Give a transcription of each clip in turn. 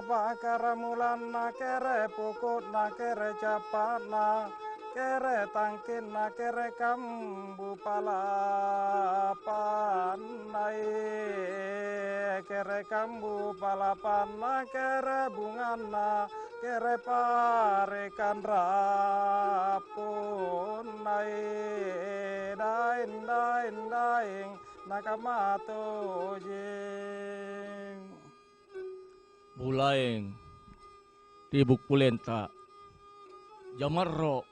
pakaramulan na kere pukut na kere capat na kere tangkin na kere kambu palapan nai kere kambu palapan na kere bungan na kere parekan rapun nai dain dain daing nakamato jing Bulaeng tibuk pulenta Jamarro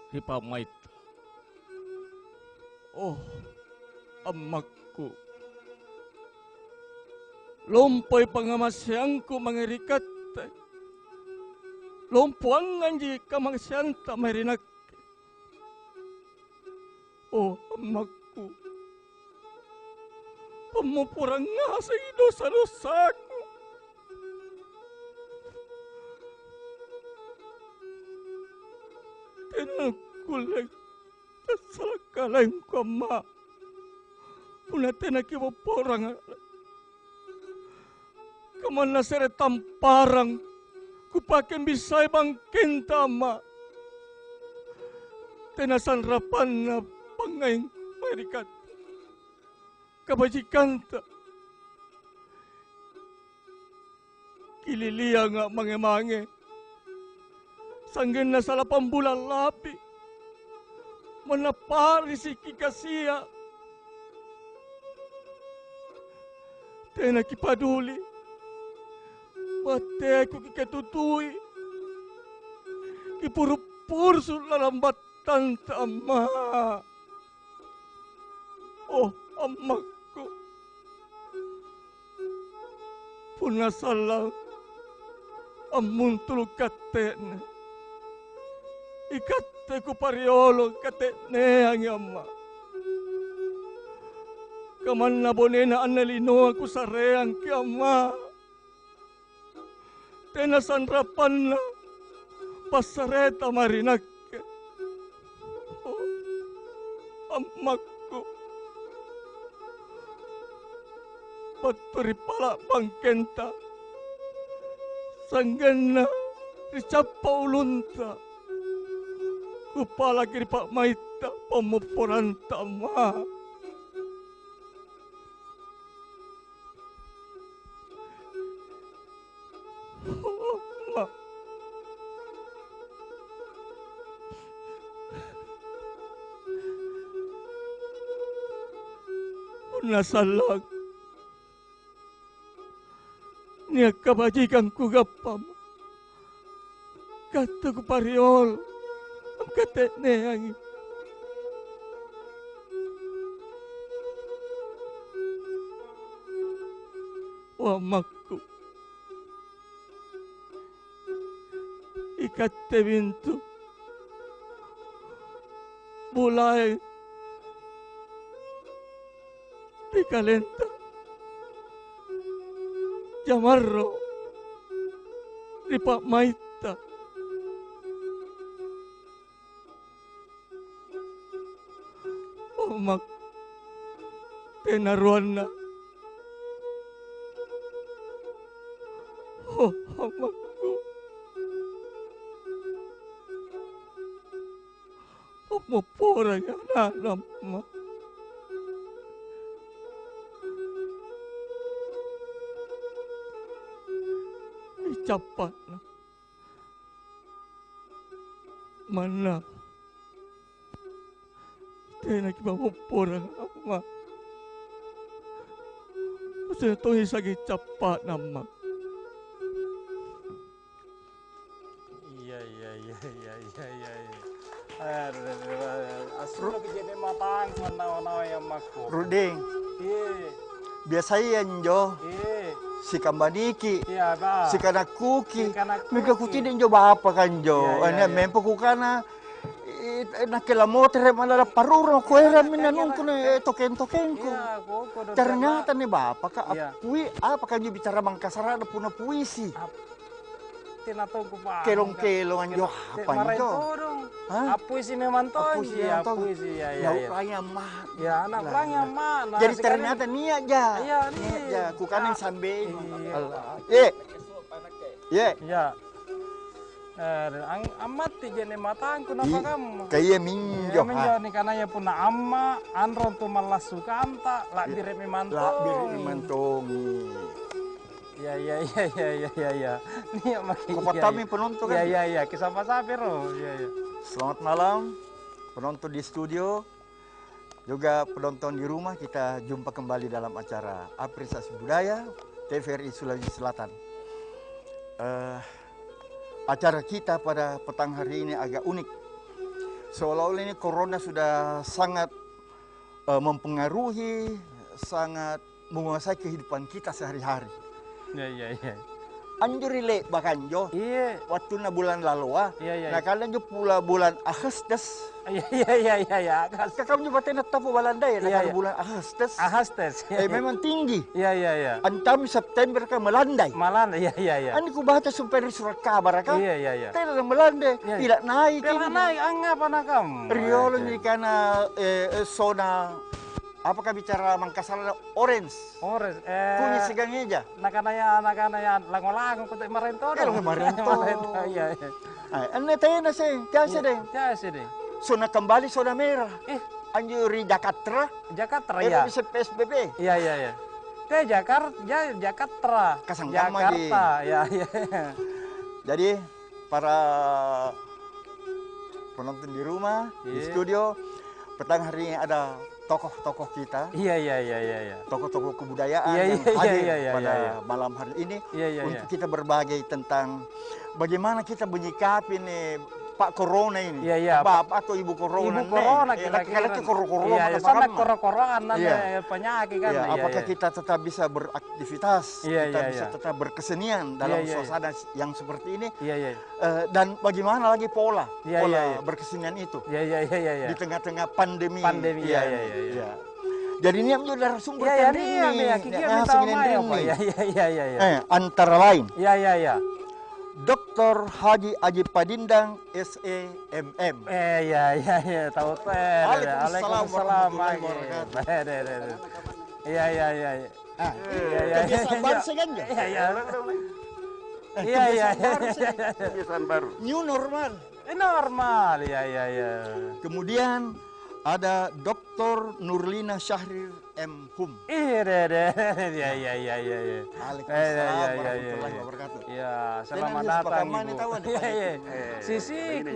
di pamait. Oh, amakku. Lompoy pangamasyangku mangirikat. Lompuangan ji kamasyanta marinak. Oh, amakku. Pemupurang nga sa dosa-dosaku. Tenakulang sasalakalang ko, ma. Puna tenakiwa porang. Kaman na sere tamparang. Kupakin bisay bang kenta, ma. Tenasanrapan na pangayang marikat. Kabajikan ta. Kililiya nga mange-mange. Sanggen na sa 8 bulan lapi. Manapari si kikasiya. Tena kipaduli. Pate ko kikatutui. Kipurupurso lalambatan ta, ama. Oh, amaku. Punasalang amun tulog katen. Ikatte ko pariolo katene ang ama. Kaman na bonena analino ako sa reang ki ama. Tenasanrapan na pasareta marinak. Oh, amaku. Paturi pala bangkenta. Sanggan na ricapa ulunta. Kupala kiri Pak Maita pemupuran tama. Oh, ma. Nasalang. Niya kabajikan ku gapam. Kata ku pariol. Ang katene ang wamaku. Ikatte bintu. Bulay. Di kalenta. Jamarro. Di Pak Maita. Omak. Tenaruan na. Oh, omakku. Pemupura yang nanam, ma. Cepat na. Mana? Tena ki pemupura ma. Kasi ito isagi cepat nama. Iya. Asro kejadian matang nawa-nawa yang maku. Ruding, Iya. biasanya jo si kambaniki, Iya, ba. si kanakuki, Si kanakuki. mika kutidin jo apa kan jo. Iya. Mempo kukana nakela motor mana paruro ko era minanong ko na token ko. Iya, koko. Ternyata nih bapak kak Iya. apa kan jo bicara mangkasara ada puna puisi. Tinatong ko pa. Kelong-kelongan jo apa Maray jo. to dong. Hah? Apuisi memang to. Apuisi Iya, memang to. apuisi. Iya. Ya raya mah. Ya, anak orang yang mana? Jadi ternyata niat ja. Iya, Niat ja. Kukanin sambil. Iya. Allah. Iya. Ya. Amati jene matangku napa kamu? Kaya minjo. Ya minjo ni karena ya puna amma anron tu malas sukanta lak diremi mantung. Lah biri mantongi. Ya. Ni ya makin. Kau patami penonton kan? Ya. Kisah sapi ro. Ya. Selamat malam penonton di studio, juga penonton di rumah. Kita jumpa kembali dalam acara Apresiasi Budaya TVRI Sulawesi Selatan. Acara kita pada petang hari ini agak unik. Seolah-olah ini corona sudah sangat mempengaruhi, sangat menguasai kehidupan kita sehari-hari. Ya. Anjur rile bahkan jo. Iya. Waktu na bulan lalu Iya. Nah kalian jo pula bulan Agustus. Iya. Kakak juga tena tapu Walanda ya. Iya. Bulan Agustus. Ahastes. Memang tinggi. Iya. Antam September kan melandai. Malan iya. Ani ku baca sampai di surat kabar kan. Iya. Tidak melandai, Iya. tidak naik. Pernah naik angga apa nakam? Riolo ini karena zona apakah bicara Mangkasar orange. Ores. Kunyit segang aja. Nakana ya lango-lango kutu marento. Marento. Iya. Ane tena sih, biasa deh. Ya sih deh. Zona kembali zona merah. Anjuri Jakarta. Jakarta Ya. ya. Bisa PSBB. Iya. Jakarta. Kasangkama di. Jakarta. Ya. Jadi para penonton di rumah, di Iya. studio, petang hari ini ada tokoh-tokoh kita, Iya. tokoh-tokoh kebudayaan Iya, yang iya, hadir iya, pada iya. malam hari ini Iya. untuk kita berbagi tentang bagaimana kita menyikapi nih Pak Corona ini. Iya. Bapak atau Ibu Corona. Ibu corona kira-kira corona. Iya, sana koro-koroan Iya. penyakit kan. Ya, Iya, apakah iya. kita tetap bisa beraktivitas, Iya, kita iya, bisa iya. tetap berkesenian dalam Iya. suasana yang seperti ini, Iya. dan bagaimana lagi pola Iya. berkesenian itu Iya. di tengah-tengah pandemi. Pandemi, iya. Jadi ini yang narasumber Iya, kali iya, ini. Kiki Nah, minta segini maaf, ini. Iya. Antara lain Iya. Dr. Haji Aji Padindang SEMM. Iya, tahu teh. Waalaikumsalam warahmatullahi Iya. Kebiasaan baru saya kan? Iya. Kebiasaan baru. New normal. Normal, iya. Kemudian ada Dr. Nurlina Syahrir M. Hum. Iya. Waalaikumsalam warahmatullahi wabarakatuh. Iya, selamat Tenan, datang sepakaman Ibu. ini tahu ada, Pak. Iya. Sisiku.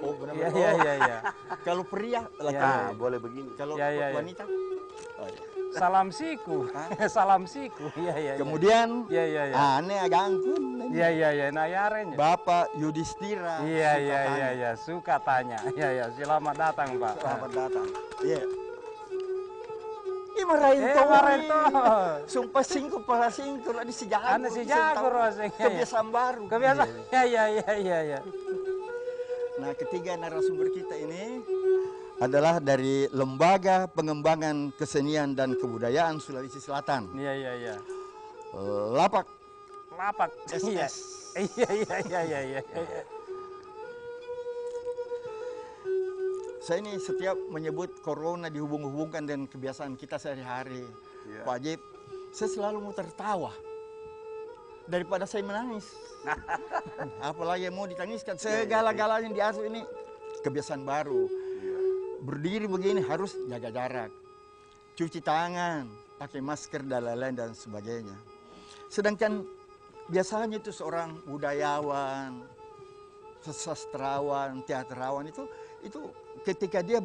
Oh benar. Iya. Kalau pria laki. Iya. Boleh begini. Kalau Iya. wanita. Oh, iya. Salam siku. Salam siku. Iya. Kemudian Iya. aneh agak angkun. Iya, nayarenya. Bapak Yudhistira. Iya, suka tanya. Iya, selamat datang, Pak. Selamat datang. Iya. Marahin to. Sumpah singko pala singko lah di si jago. Ane si jago roseng. Kebiasaan baru. Iya. Nah, ketiga narasumber kita ini adalah dari Lembaga Pengembangan Kesenian dan Kebudayaan Sulawesi Selatan. Iya. Lapak Iya. SS. Iya. Saya ini setiap menyebut corona dihubung-hubungkan dengan kebiasaan kita sehari-hari. Iya. Pak Ajib, saya selalu mau tertawa daripada saya menangis. Apalagi yang mau ditangiskan, segala-galanya di asu ini kebiasaan baru. Iya. Berdiri begini harus jaga jarak, cuci tangan, pakai masker dan lain-lain dan sebagainya. Sedangkan biasanya itu seorang budayawan, sastrawan, teatrawan itu ketika dia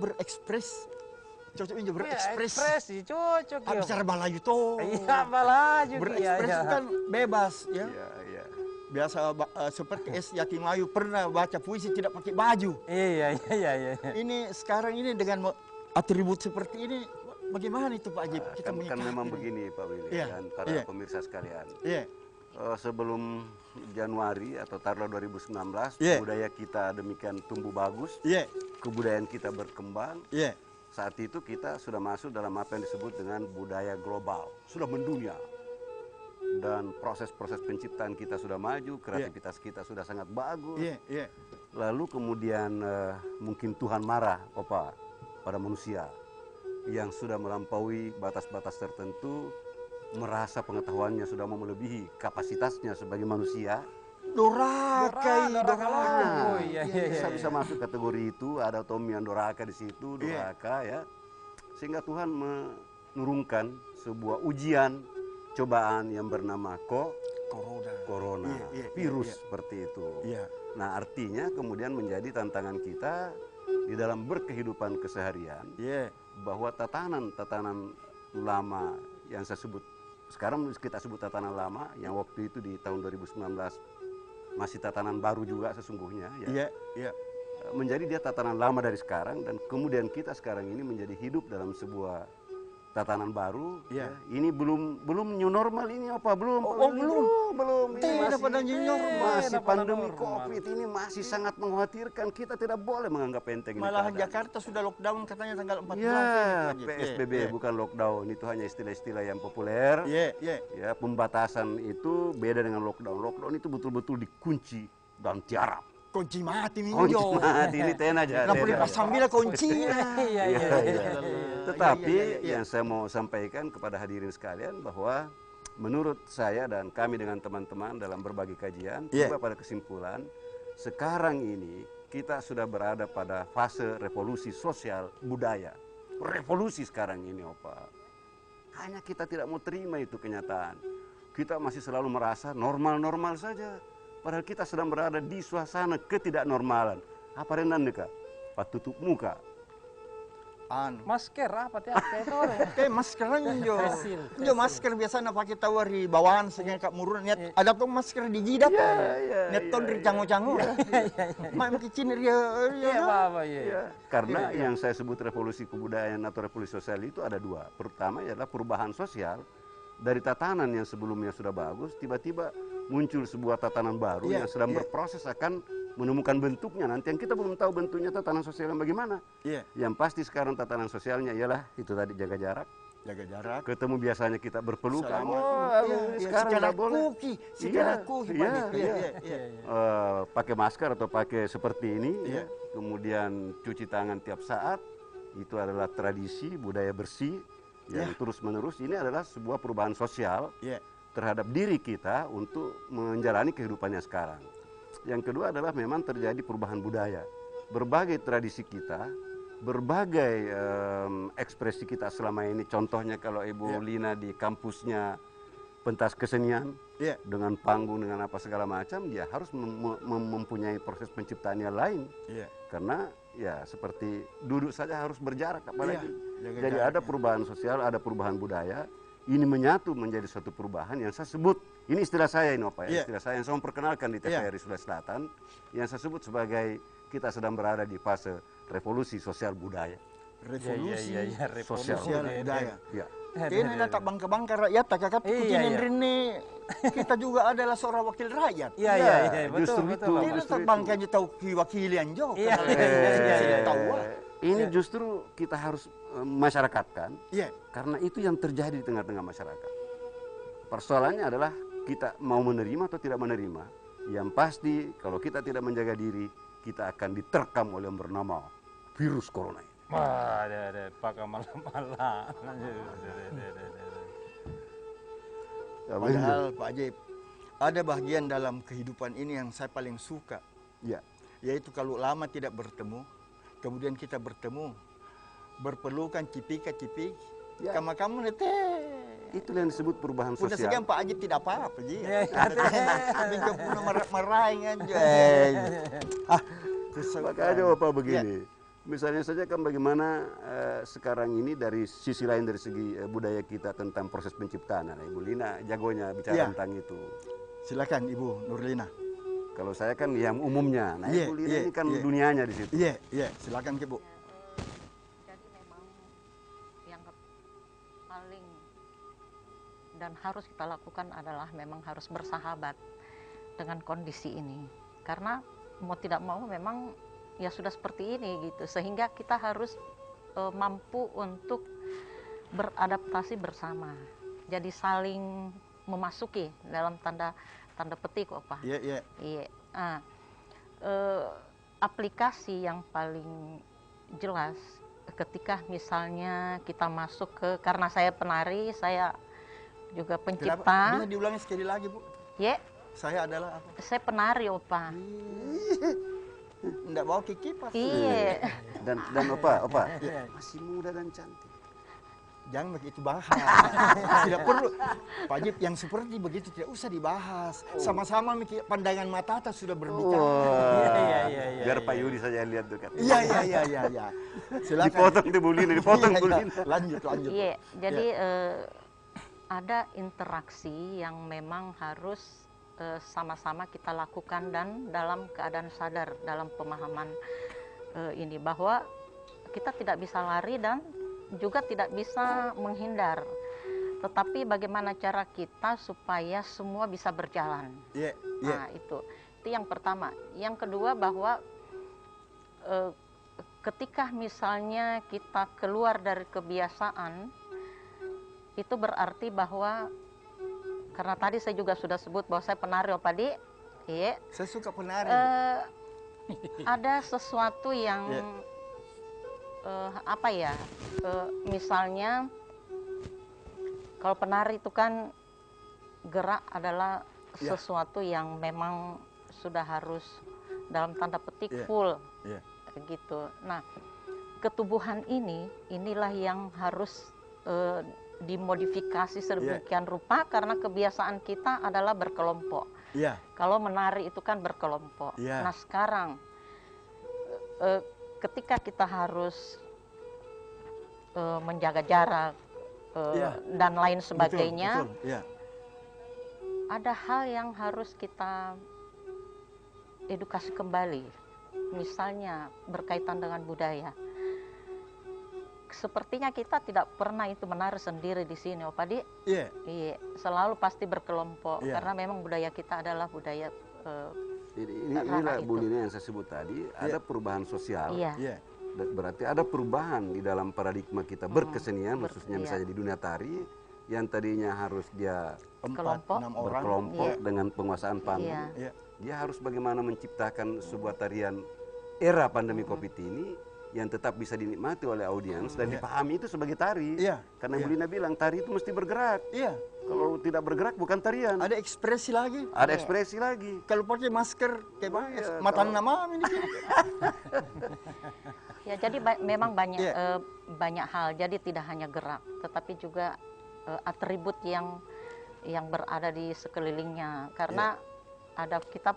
cocoknya berekspresi. Cocok ya. Bicara Melayu tuh. Iya, Melayu. Berekspresi Iya. kan bebas ya. Iya. Biasa seperti S. Yakin Melayu pernah baca puisi tidak pakai baju. Iya. Ini sekarang ini dengan atribut seperti ini bagaimana itu Pak Ajib? Kita Kan menyikapi memang ini? begini Pak Willy Iya, dan para iya. pemirsa sekalian. Iya. Sebelum Januari atau taruhlah 2019, Iya. budaya kita demikian tumbuh bagus, Iya. kebudayaan kita berkembang. Iya. Saat itu kita sudah masuk dalam apa yang disebut dengan budaya global, sudah mendunia. Dan proses-proses penciptaan kita sudah maju, kreativitas kita sudah sangat bagus. Iya. Lalu kemudian mungkin Tuhan marah, Opa, pada manusia yang sudah melampaui batas-batas tertentu, merasa pengetahuannya sudah mau melebihi kapasitasnya sebagai manusia, Doraka, Doraka lokal. Nah, Oh, iya, iya, iya. bisa masuk kategori itu, ada Tomian Doraka di situ, Iya. Doraka ya. Sehingga Tuhan menurunkan sebuah ujian, cobaan yang bernama corona, Iya, virus iya. seperti itu. Iya. Nah, artinya kemudian menjadi tantangan kita di dalam berkehidupan keseharian Iya. bahwa tatanan lama yang saya sebut sekarang kita sebut tatanan lama yang waktu itu di tahun 2019 masih tatanan baru juga sesungguhnya ya. Iya, iya. Menjadi dia tatanan lama dari sekarang dan kemudian kita sekarang ini menjadi hidup dalam sebuah tatanan baru. Iya. Ya. Ini belum new normal ini apa belum? Oh, belum. Belum. Ini Tidak pada new normal. masih Tidak pada pandemi normal. COVID ini masih sangat mengkhawatirkan. Kita tidak boleh menganggap enteng ini Malahan keadaan. Jakarta sudah lockdown katanya tanggal 14. Ya, ini, Pak Haji. PSBB Iya, bukan lockdown, itu hanya istilah-istilah yang populer. Iya, iya. Ya, pembatasan itu beda dengan lockdown. Lockdown itu betul-betul dikunci dan tiarap. Kunci mati Kunci minjo. mati ini ten aja. Nggak ten boleh aja. pasang bila kuncinya. Iya, iya, Iya, iya. iya. Tetapi yang saya mau sampaikan kepada hadirin sekalian bahwa menurut saya dan kami dengan teman-teman dalam berbagai kajian Iya. tiba pada kesimpulan sekarang ini kita sudah berada pada fase revolusi sosial budaya. Revolusi sekarang ini, Opa. Hanya kita tidak mau terima itu kenyataan. Kita masih selalu merasa normal-normal saja. Padahal kita sedang berada di suasana ketidaknormalan. Apa rendan Kak? Pak tutup muka. Masker apa tiap itu orang. Kayak maskernya jo. Fasil, Jo masker biasanya pakai tawar di bawahan sehingga kak murun. Niat ada tuh masker di jidat. Niat tuh dari cango-cango. Mak kicin dia. Iya, apa iya. Ya, karena yang saya sebut revolusi kebudayaan atau revolusi sosial itu ada dua. Pertama adalah perubahan sosial dari tatanan yang sebelumnya sudah bagus, tiba-tiba muncul sebuah tatanan baru Iya, yang sedang iya. berproses akan menemukan bentuknya. Nanti yang kita belum tahu bentuknya tatanan sosial yang bagaimana. Iya. Yang pasti sekarang tatanan sosialnya ialah itu tadi jaga jarak. Jaga jarak. Ketemu biasanya kita berpelukan. Assalamualaikum. Oh, Iya, iya. sekarang Secara nggak boleh. kuki, secara Iya, kuki, iya, Pak Haji. iya. Iya. Pakai masker atau pakai seperti ini, Iya. ya. Kemudian cuci tangan tiap saat, itu adalah tradisi budaya bersih yang Iya. terus menerus. Ini adalah sebuah perubahan sosial Iya. terhadap diri kita untuk menjalani kehidupannya sekarang. Yang kedua adalah memang terjadi perubahan budaya. Berbagai tradisi kita, berbagai ekspresi kita selama ini. Contohnya kalau Ibu Iya. Lina di kampusnya pentas kesenian, Iya. dengan panggung, dengan apa segala macam, dia harus mempunyai proses penciptaan yang lain. Iya. Karena ya seperti duduk saja harus berjarak apalagi. Jaga Jadi jarak, ada ya. perubahan sosial, ada perubahan budaya. Ini menyatu menjadi suatu perubahan yang saya sebut, ini istilah saya ini Pak ya, Iya. istilah saya yang saya memperkenalkan di TVRI Sulawesi Selatan, yang saya sebut sebagai kita sedang berada di fase revolusi sosial budaya. Revolusi revolusi sosial budaya. Ya. Kayaknya tak bangka-bangka rakyat, tak kakak Iya, kutinin iya. Rene. Kita juga adalah seorang wakil rakyat. Iya, Ya, iya, iya, betul, justru betul. itu. Pak. Tidak Justru tak itu. bangka aja tahu wakilian jo. Iya, Karena iya, iya, iya, tidak iya. tahu. Ini justru kita harus masyarakatkan, Iya. karena itu yang terjadi di tengah-tengah masyarakat. Persoalannya adalah kita mau menerima atau tidak menerima. Yang pasti kalau kita tidak menjaga diri, kita akan diterkam oleh yang bernama virus corona ini. Wah, ada pakai malam-malam. Ya, Padahal Pak Ajib, ada bagian dalam kehidupan ini yang saya paling suka. ya. Yaitu kalau lama tidak bertemu, kemudian kita bertemu, berpelukan cipika-cipik, Ya. kamu nete. Itulah yang disebut perubahan Udah sosial. sekian Pak Ajib tidak apa-apa Ji. Iya, Tapi kau punya marahin aja. Makanya Bapak begini, misalnya saja kan bagaimana sekarang ini dari sisi lain dari segi budaya kita tentang proses penciptaan. Nah, Ibu Lina jagonya bicara Ya. tentang itu. Silakan Ibu Nurlina. Kalau saya kan yang umumnya, nah Iya, Ibu Lina iya, ini kan iya. dunianya di situ. Iya, iya, silakan Bu. Jadi memang yang paling dan harus kita lakukan adalah memang harus bersahabat dengan kondisi ini. Karena mau tidak mau memang ya sudah seperti ini gitu. Sehingga kita harus mampu untuk beradaptasi bersama. Jadi saling memasuki dalam tanda petik kok Pak. Iya, iya. Iya. Nah, aplikasi yang paling jelas ketika misalnya kita masuk ke, karena saya penari, saya juga Kenapa? pencipta. Bisa diulangi sekali lagi Bu. Ya, Saya adalah apa? Saya penari, Opa. Enggak bawa kipas. Iya. Dan opa masih muda dan cantik. Jangan begitu bahas. Tidak perlu. Pak Jip, yang seperti begitu tidak usah dibahas. Sama-sama pandangan mata atas sudah berbicara. Biar Pak Yudi saja lihat tuh kan. Iya. Silakan. Dipotong itu Bulina, dipotong Iya, Bulina. Lanjut. Iya, jadi ada interaksi yang memang harus sama-sama kita lakukan dan dalam keadaan sadar, dalam pemahaman ini bahwa kita tidak bisa lari dan juga tidak bisa menghindar. Tetapi bagaimana cara kita supaya semua bisa berjalan. Iya. Nah, itu yang pertama. Yang kedua bahwa ketika misalnya kita keluar dari kebiasaan, itu berarti bahwa, karena tadi saya juga sudah sebut bahwa saya penari, Opa Di, iya. Saya suka penari. Ada sesuatu yang apa ya? Misalnya kalau penari itu kan gerak adalah sesuatu yang memang sudah harus dalam tanda petik full, gitu. Nah, ketubuhan inilah yang harus dimodifikasi sedemikian rupa karena kebiasaan kita adalah berkelompok. Kalau menari itu kan berkelompok. Nah, sekarang ketika kita harus menjaga jarak dan lain sebagainya, betul. ada hal yang harus kita edukasi kembali. Misalnya berkaitan dengan budaya. Sepertinya kita tidak pernah itu menari sendiri di sini, Opa Di. Iya. Selalu pasti berkelompok karena memang budaya kita adalah budaya inilah Bulina yang saya sebut tadi, ada perubahan sosial. Berarti ada perubahan di dalam paradigma kita berkesenian, khususnya misalnya di dunia tari, yang tadinya harus dia 4, 6 orang berkelompok dengan penguasaan panggung. Dia harus bagaimana menciptakan sebuah tarian era pandemi Covid ini yang tetap bisa dinikmati oleh audiens dan dipahami itu sebagai tari. Karena Bulina bilang tari itu mesti bergerak. Kalau tidak bergerak bukan tarian. Ada ekspresi lagi. Ada ekspresi lagi. Kalau pakai masker kayak mata nama ini. Ya, jadi memang banyak hal. Jadi tidak hanya gerak, tetapi juga atribut yang berada di sekelilingnya. Karena ada kita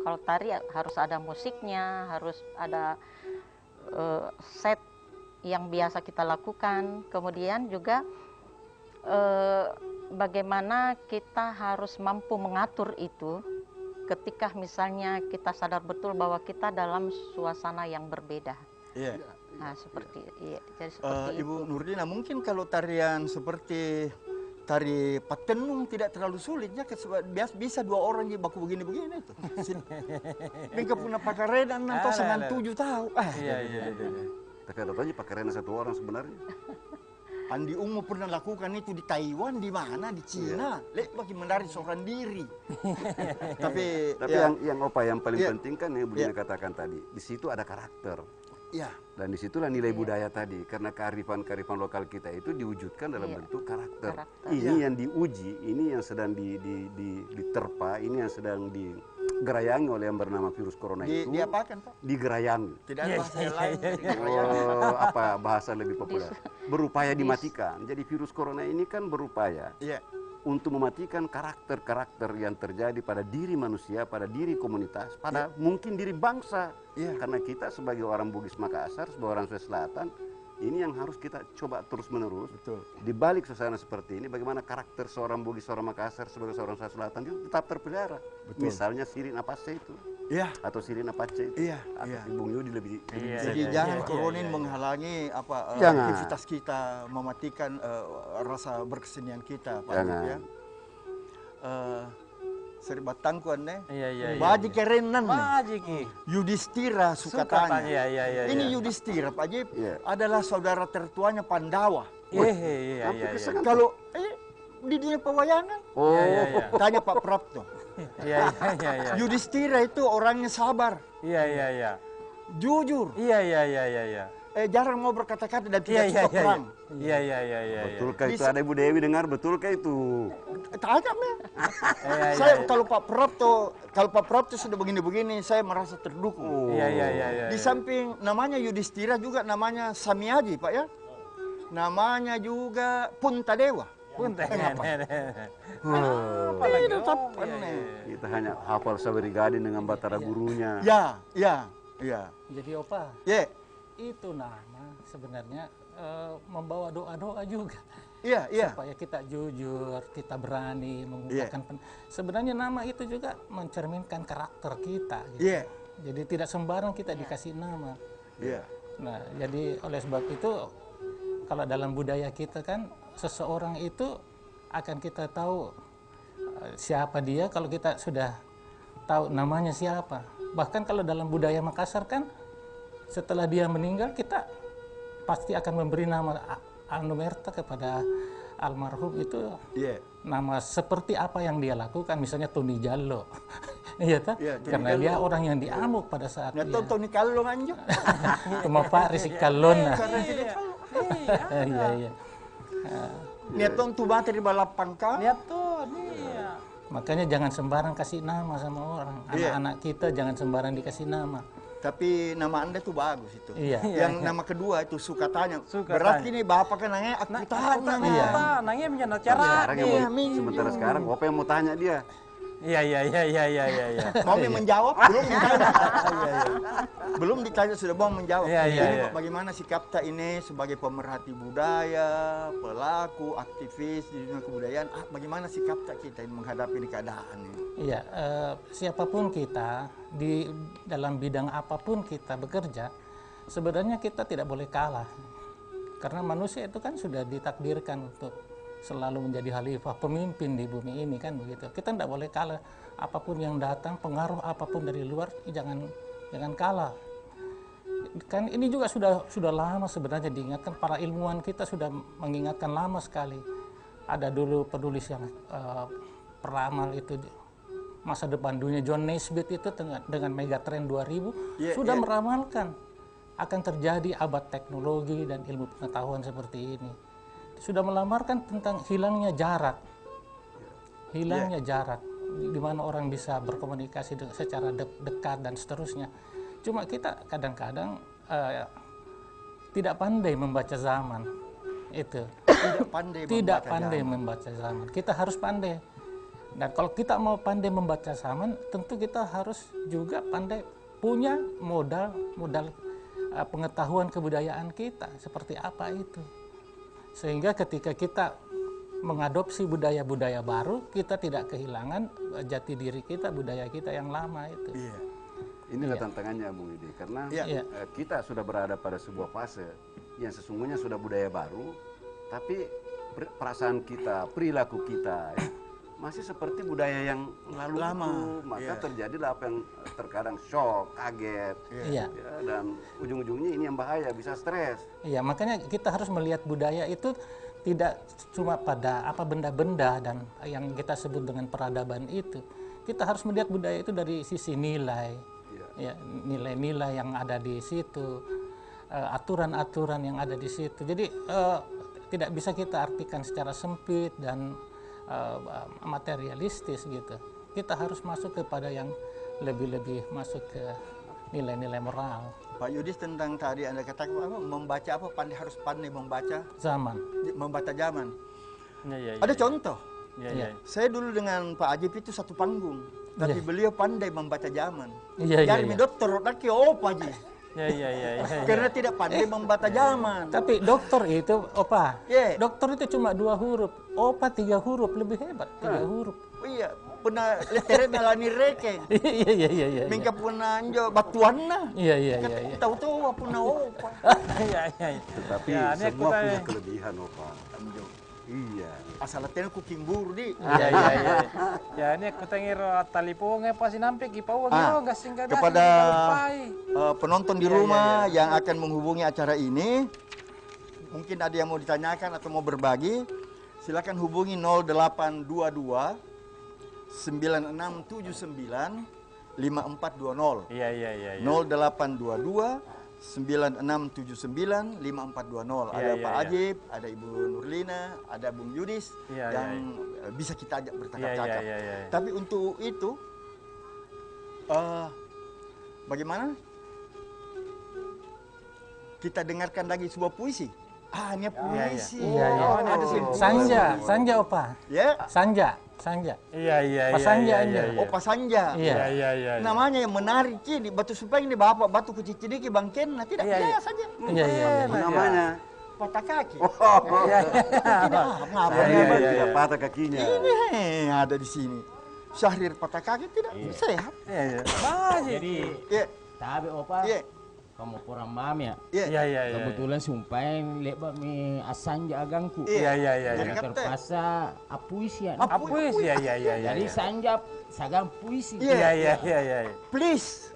kalau tari harus ada musiknya, harus ada set yang biasa kita lakukan. Kemudian juga bagaimana kita harus mampu mengatur itu ketika misalnya kita sadar betul bahwa kita dalam suasana yang berbeda. Nah, jadi seperti Ibu Nurdina, mungkin kalau tarian seperti tari patenung tidak terlalu sulit ya, bisa 2 orang yang baku begini-begini itu. Mereka punya pakarenan atau 97 tahu. Tapi ada tanya pakarenan 1 orang sebenarnya. Andi Ungu pernah lakukan itu di Taiwan, di mana? Di Cina. Lek bagi menari seorang diri. Tapi yang Opa yang paling penting kan yang Bulina katakan tadi, di situ ada karakter. Dan disitulah nilai budaya tadi, karena kearifan lokal kita itu diwujudkan dalam bentuk karakter. Ini yang diuji, ini yang sedang diterpa, ini yang sedang digerayangi oleh yang bernama virus corona itu. Diapakan, Pak? Digerayangi. Tidak ada bahasa lain. Apa bahasa lebih populer? Berupaya dimatikan. Jadi virus corona ini kan berupaya untuk mematikan karakter-karakter yang terjadi pada diri manusia, pada diri komunitas, pada mungkin diri bangsa. Karena kita sebagai orang Bugis Makassar, sebagai orang Sulawesi Selatan, ini yang harus kita coba terus-menerus. Di balik suasana seperti ini, bagaimana karakter seorang Bugis, seorang Makassar, sebagai seorang Sulawesi Selatan itu tetap terpelihara. Misalnya Sirin Apace itu. Atau Sirin Apace itu. Atau Bung Yudi lebih Jadi jangan koronin menghalangi aktivitas kita, mematikan rasa berkesenian kita, Pak. Jangan. Seri batangkuan baji kerenan Yudhistira Sukatanya. Ini Yudhistira, Pak Jip, adalah saudara tertuanya Pandawa. Kalau di dunia pewayangan, tanya Pak Prapto. Yudhistira itu orangnya sabar, jujur. jarang mau berkata-kata dan Iya, tidak iya, suka iya. perang. Iya, iya, iya, iya. Betulkah itu Bisa. ada Ibu Dewi dengar? Betulkah itu? Tanya me. Iya, Saya iya. kalau Pak Prapto sudah begini-begini, saya merasa terdukung. Iya, iya, iya, iya. Di samping namanya Yudhistira juga namanya Samyaji, Pak ya. Namanya juga Puntadewa. Punten. Tidak tapan nih. Kita hanya hafal Sabari Gading dengan Batara gurunya. Ya, ya, ya. Jadi Opa, Ya, itu nama sebenarnya membawa doa-doa juga. iya, iya. Supaya kita jujur, kita berani mengungkapkan. Sebenarnya nama itu juga mencerminkan karakter kita. Gitu. Iya, Jadi tidak sembarang kita dikasih nama. iya. Nah, jadi oleh sebab itu, kalau dalam budaya kita kan, seseorang itu akan kita tahu siapa dia kalau kita sudah tahu namanya siapa. Bahkan kalau dalam budaya Makassar kan, setelah dia meninggal kita pasti akan memberi nama Anumerta kepada almarhum itu Iya. nama seperti apa yang dia lakukan, misalnya Tony Jallo. Iya toh? Iya, Tony Karena Jallo. dia orang yang diamuk pada saat Nah, dia Tony Kallo anjo. cuma Pak Risik Kalona. Iya, iya. Nia tong tu bateri balapang ka. Lihat tuh, nih. Makanya jangan sembarang kasih nama sama orang. Iya. Anak-anak kita jangan sembarang dikasih nama. Tapi nama Anda tuh bagus itu. Iya. Yang nama kedua itu suka tanya. Suka Berarti tanya. nih bapak kan nanya, aku tanya. Iya. Nanya menjadi cara. Sekarang yang mau, sementara sekarang apa yang mau tanya dia? Iya, iya, iya, iya, iya, iya, iya. Mau menjawab belum ditanya. Belum ditanya sudah mau menjawab. Iya, iya, Jadi iya. bagaimana sikap kita ini sebagai pemerhati budaya, pelaku, aktivis di dunia kebudayaan, bagaimana sikap kita ini menghadapi ini keadaan ini? Iya, siapapun kita di dalam bidang apapun kita bekerja, sebenarnya kita tidak boleh kalah. Karena manusia itu kan sudah ditakdirkan untuk selalu menjadi khalifah, pemimpin di bumi ini kan begitu. Kita tidak boleh kalah. Apapun yang datang, pengaruh apapun dari luar, jangan kalah. Kan ini juga sudah lama sebenarnya diingatkan, para ilmuwan kita sudah mengingatkan lama sekali. Ada dulu penulis yang peramal itu masa depan dunia, John Naisbitt itu dengan Megatrend 2000 sudah meramalkan akan terjadi abad teknologi dan ilmu pengetahuan seperti ini. Sudah melamarkan tentang hilangnya jarak, jarak di mana orang bisa berkomunikasi secara dekat dan seterusnya. Cuma kita kadang-kadang tidak pandai membaca zaman itu. Tidak pandai membaca zaman. Kita harus pandai. Dan kalau kita mau pandai membaca zaman, tentu kita harus juga pandai punya modal pengetahuan kebudayaan kita seperti apa itu. Sehingga ketika kita mengadopsi budaya-budaya baru, kita tidak kehilangan jati diri kita, budaya kita yang lama itu. Iya. Inilah tantangannya Bung Yudi, karena kita sudah berada pada sebuah fase yang sesungguhnya sudah budaya baru, tapi perasaan kita, perilaku kita masih seperti budaya yang lalu Lama. itu. Maka terjadilah apa yang terkadang shock, kaget, Iya. ya, dan ujung-ujungnya ini yang bahaya, bisa stres. Iya, makanya kita harus melihat budaya itu tidak cuma pada apa benda-benda dan yang kita sebut dengan peradaban itu. Kita harus melihat budaya itu dari sisi nilai, ya, nilai-nilai yang ada di situ, aturan-aturan yang ada di situ. Jadi tidak bisa kita artikan secara sempit dan materialistis gitu. Kita harus masuk kepada yang lebih masuk ke nilai-nilai moral. Pak Yudis, tentang tadi Anda katakan apa, membaca apa, harus pandai membaca Zaman. zaman. Iya, iya. Ada contoh. Iya, iya. Saya dulu dengan Pak Ajib itu satu panggung, tapi beliau pandai membaca zaman. Iya, iya, Jadi iya. dokter laki Pak Ji. Iya, iya, iya, iya. Karena tidak pandai membaca zaman. Tapi dokter itu, Opa, Iya. dokter itu cuma 2 huruf. Opa 3 huruf, lebih hebat 3 huruf. Oh iya, pernah leteret nalani rekeng. Iya. Mingka puna anjo batuanna. Iya. Tahu-tahu puna opa. Iya, iya. Tetapi Ya, ini semua aku punya tanya. kelebihan, Opa. Iya. Asal latihan ku kimbur di. Iya. Ya, ini aku tengir talipong apa sih nampik ipau gasing Kepada penonton di rumah yang akan menghubungi acara ini, mungkin ada yang mau ditanyakan atau mau berbagi, silakan hubungi 0822 9679 5420. Iya. 0822 9679 5420. Ada Pak Ajib, ada Ibu Nurlina, ada Bung Yudis yang bisa kita ajak bercakap-cakap. Tapi untuk itu bagaimana kita dengarkan lagi sebuah puisi? Ini puisi. Ada Sanja Opa. Ya. Sanja. Iya. Pak Sanja aja. Oh, Pak Sanja. Iya. Namanya yang menarik di batu supeng ini bapak batu kecil sedikit bangken, tidak saja. Iya. Namanya Patah kaki. tidak patah kakinya. Ini ada di sini. Syahrir patah kaki tidak sehat. Jadi tabe Opa. Kamu kurang mam ya? Iya. Kebetulan sumpahin lebar mi asanja agangku. Iya. Jadi terpaksa puisi ya. Puisi ya. Jadi sanjap sagam puisi. Iya. Please.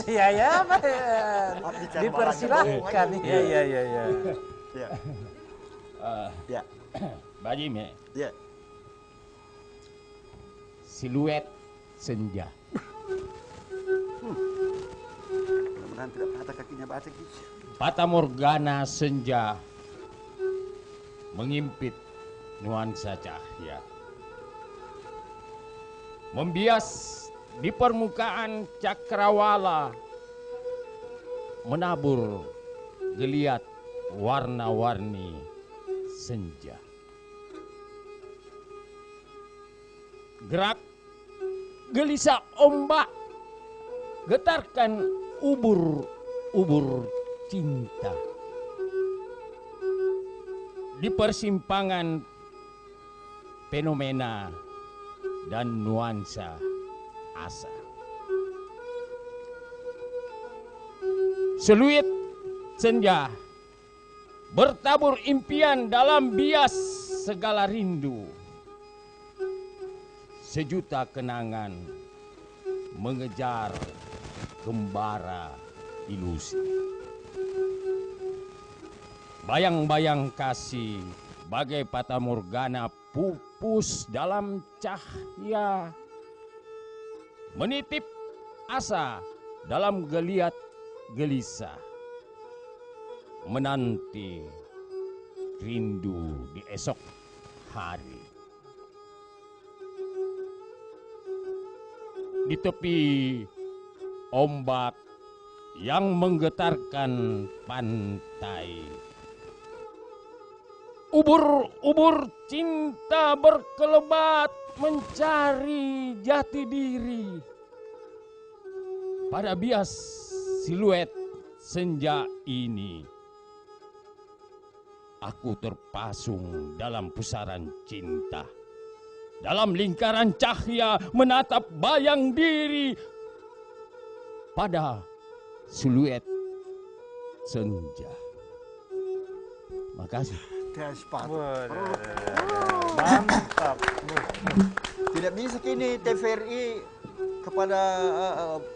Iya. Dipersilakan. Iya. Ya. Bajim ya. Ya. Siluet senja. Mudah-mudahan tidak patah kakinya baca gitu. Fata Morgana senja mengimpit nuansa cahaya. Membias di permukaan cakrawala, menabur geliat warna-warni senja. Gerak gelisah ombak, getarkan ubur-ubur cinta. Di persimpangan fenomena dan nuansa asa. Seluit senja bertabur impian dalam bias segala rindu. Sejuta kenangan mengejar gembara ilusi. Bayang-bayang kasih bagai fata morgana pupus dalam cahaya. Menitip asa dalam geliat gelisah. Menanti rindu di esok hari. Di tepi ombak yang menggetarkan pantai. Ubur-ubur cinta berkelebat mencari jati diri. Pada bias siluet senja ini, aku terpasung dalam pusaran cinta. Dalam lingkaran cahaya menatap bayang diri pada siluet senja. Makasih. Mantap. Tidak bisa kini TVRI kepada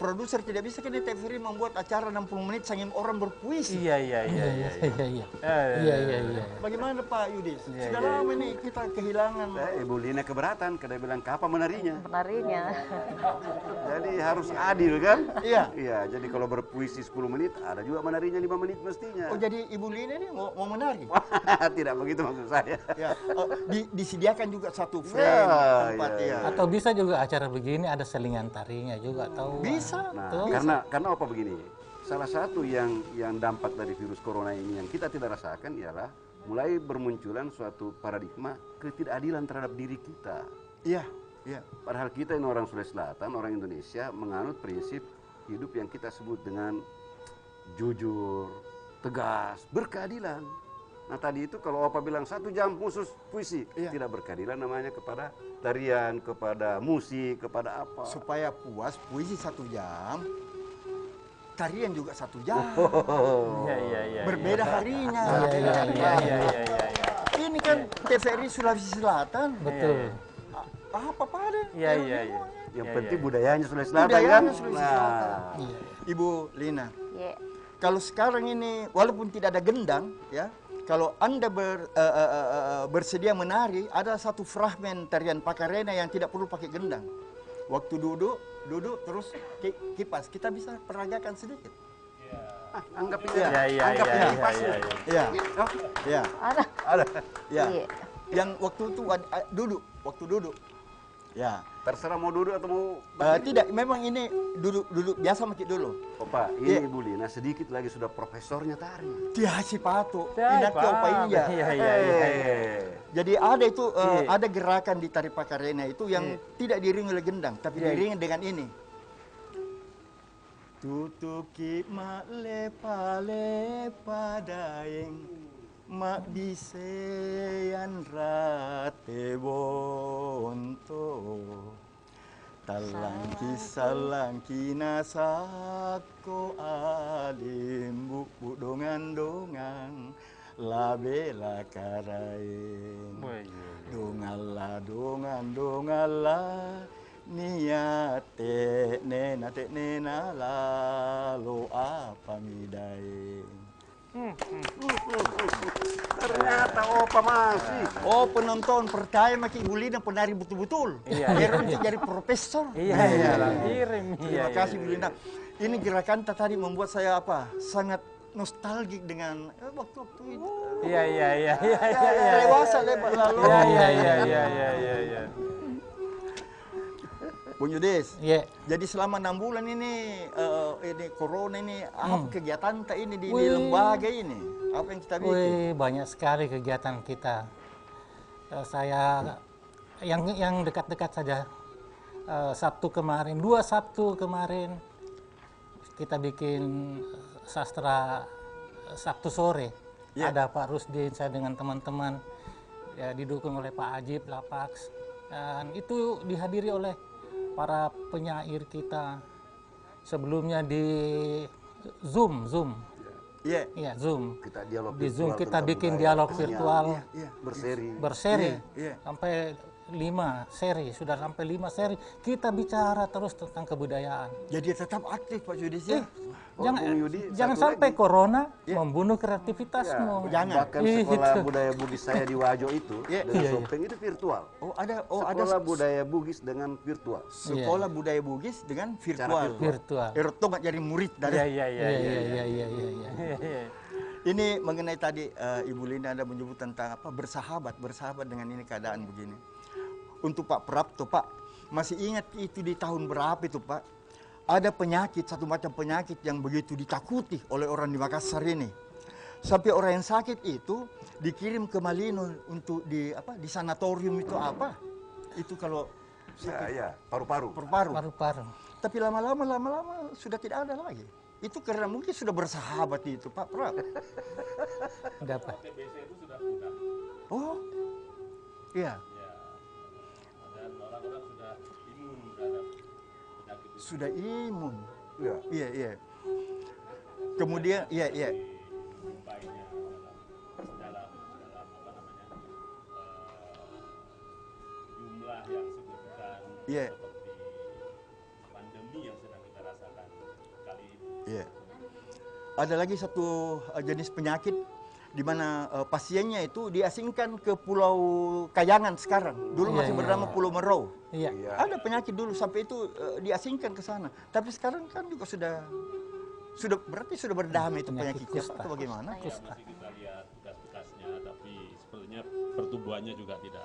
produser, tidak bisa kini TVRI membuat acara 60 menit sambil orang berpuisi. Iya. Bagaimana Pak Yudis? Sudah lama ini kita kehilangan. Ibu Lina keberatan karena bilang kapan menarinya. Jadi harus adil kan? Iya, jadi kalau berpuisi 10 menit, ada juga menarinya 5 menit mestinya. Oh, jadi Ibu Lina ini mau menari? Tidak begitu maksud saya. Disediakan juga satu frame tempat ya. Atau bisa juga acara begini ada selingan tarinya juga tahu. Bisa. Nah, karena apa begini? Salah satu yang dampak dari virus corona ini yang kita tidak rasakan ialah mulai bermunculan suatu paradigma ketidakadilan terhadap diri kita. Iya. Padahal kita ini orang Sulawesi Selatan, orang Indonesia menganut prinsip hidup yang kita sebut dengan jujur, tegas, berkeadilan. Nah tadi itu kalau Opa bilang 1 jam khusus puisi, tidak berkeadilan namanya kepada tarian, kepada musik, kepada apa. Supaya puas puisi 1 jam, tarian juga 1 jam. Iya. Berbeda harinya. Iya. Ini kan TVRI Sulawesi Selatan. Betul. Apa pada? Iya. Yang penting budayanya Sulawesi Selatan kan. Ibu Lina. Kalau sekarang ini walaupun tidak ada gendang, ya. Kalau Anda bersedia menari, ada satu fragmen tarian Pakarena yang tidak perlu pakai gendang. Waktu duduk terus kipas, kita bisa peragakan sedikit. Anggap ini, Iya. anggap ini pasir. Iya. Oh, Iya. ada. Iya. Iya. Yang waktu itu duduk, waktu duduk. Ya. Terserah mau duduk atau mau Tidak, memang ini duduk biasa masjid dulu. Opa, ini Bu Lina sedikit lagi sudah profesornya tari. Dia si Pato. Iya, Ini opa ini ya. Jadi ada itu ada gerakan di tari Pakarena itu yang tidak diiringi oleh gendang, tapi diiringi dengan ini. Tutuki mak lepa daeng mak bisean rate bonto talangki salangki nasako alim bu dongan labela karaeng dongala niate nena lalo apa midaeng. Ternyata Opa masih. Oh, penonton percaya makin Ibu Lina penari betul-betul. Iya. Biar untuk jadi profesor. Iya, kirim. Terima kasih Bu Lina. Ini gerakan tadi membuat saya sangat nostalgik dengan waktu-waktu itu. Iya. Dewasa lebar lalu. Iya. Bung Yudis. Iya. Jadi selama 6 bulan ini corona ini apa kegiatan kita ini di lembaga ini? Apa yang kita bikin? Banyak sekali kegiatan kita. Saya yang dekat-dekat saja. Sabtu kemarin, 2 Sabtu kemarin kita bikin sastra Sabtu sore. Ada Pak Rusdin, saya dengan teman-teman, ya, didukung oleh Pak Ajib, Lapax, dan itu dihadiri oleh para penyair kita. Sebelumnya di Zoom. Iya, Zoom. Kita dialog Di Zoom virtual kita tentang bikin budaya. dialog virtual berseri. Iya. Sampai 5 seri, sudah sampai 5 seri. Kita bicara terus tentang kebudayaan. Jadi tetap aktif Pak Yudis ya. Jangan sampai corona membunuh kreativitasmu. Bahkan sekolah budaya Bugis saya di Wajo itu dengan Sopeng itu virtual. Ada Sekolah budaya Bugis dengan virtual. sekolah budaya Bugis dengan virtual. Virtual. Eroto nggak jadi murid dari. Iya. Ini mengenai tadi Ibu Lina ada menyebut tentang bersahabat dengan ini keadaan begini. Untuk Pak Prapto, Pak, masih ingat itu di tahun berapa itu, Pak? Ada penyakit, satu macam penyakit yang begitu ditakuti oleh orang di Makassar ini. Sampai orang yang sakit itu dikirim ke Malino untuk di sanatorium itu apa? Itu kalau paru-paru. Paru-paru. Tapi lama-lama sudah tidak ada lagi. Itu karena mungkin sudah bersahabat itu, Pak Prap. Udah, Pak. Oh, iya. Sudah imun. Iya. Kemudian, iya. Jumlah yang signifikan Iya. seperti pandemi yang sedang kita rasakan kali ini. Iya. Ada lagi satu jenis penyakit di mana pasiennya itu diasingkan ke Pulau Kayangan sekarang. Dulu masih bernama Pulau Merau. Iya. Ada penyakit dulu sampai itu diasingkan ke sana. Tapi sekarang kan juga sudah berarti sudah berdamai itu penyakitnya atau bagaimana? Ya, masih kita lihat bekas-bekasnya, tapi sepertinya pertumbuhannya juga tidak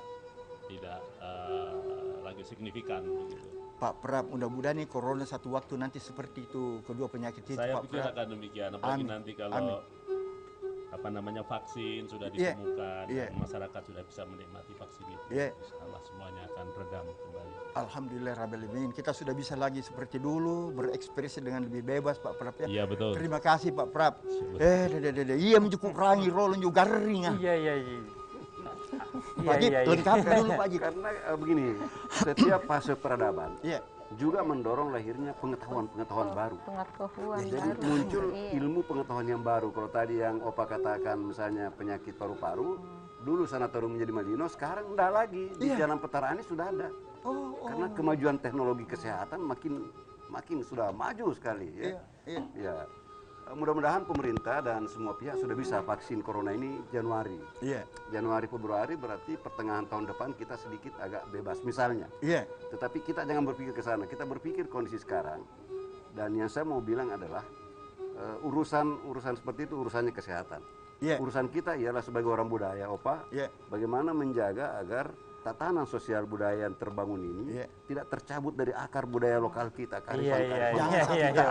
lagi signifikan begitu. Pak Prap, mudah-mudahan nih corona satu waktu nanti seperti itu kedua penyakit itu. Saya Pak pikir Prap. akan demikian, apalagi nanti kalau vaksin sudah ditemukan dan masyarakat sudah bisa menikmati vaksin itu, insyaallah semuanya akan redam kembali. Alhamdulillah Rabbil Alamin, kita sudah bisa lagi seperti dulu berekspresi dengan lebih bebas Pak Prap ya. Iya betul. Terima kasih Pak Prap. Iya mencukup rangi rolon juga garing. Iya. Pak Jip, lengkapkan dulu Pak Jip. Karena begini, setiap fase peradaban Iya. juga mendorong lahirnya pengetahuan baru. Pengetahuan Jadi baru. muncul Iya. ilmu pengetahuan yang baru. Kalau tadi yang Opa katakan misalnya penyakit paru-paru, dulu sanatorium menjadi Malino, sekarang enggak lagi. Di Jalan Petara ini sudah ada. Karena kemajuan teknologi kesehatan makin sudah maju sekali. Ya. Mudah-mudahan pemerintah dan semua pihak sudah bisa vaksin corona ini Januari. Iya. Januari, Februari berarti pertengahan tahun depan kita sedikit agak bebas misalnya. Iya. Tetapi kita jangan berpikir ke sana, kita berpikir kondisi sekarang. Dan yang saya mau bilang adalah urusan seperti itu urusannya kesehatan. Urusan kita ialah sebagai orang budaya, Opa, bagaimana menjaga agar tatanan sosial budaya yang terbangun ini tidak tercabut dari akar budaya lokal kita, kearifan-kearifan kita.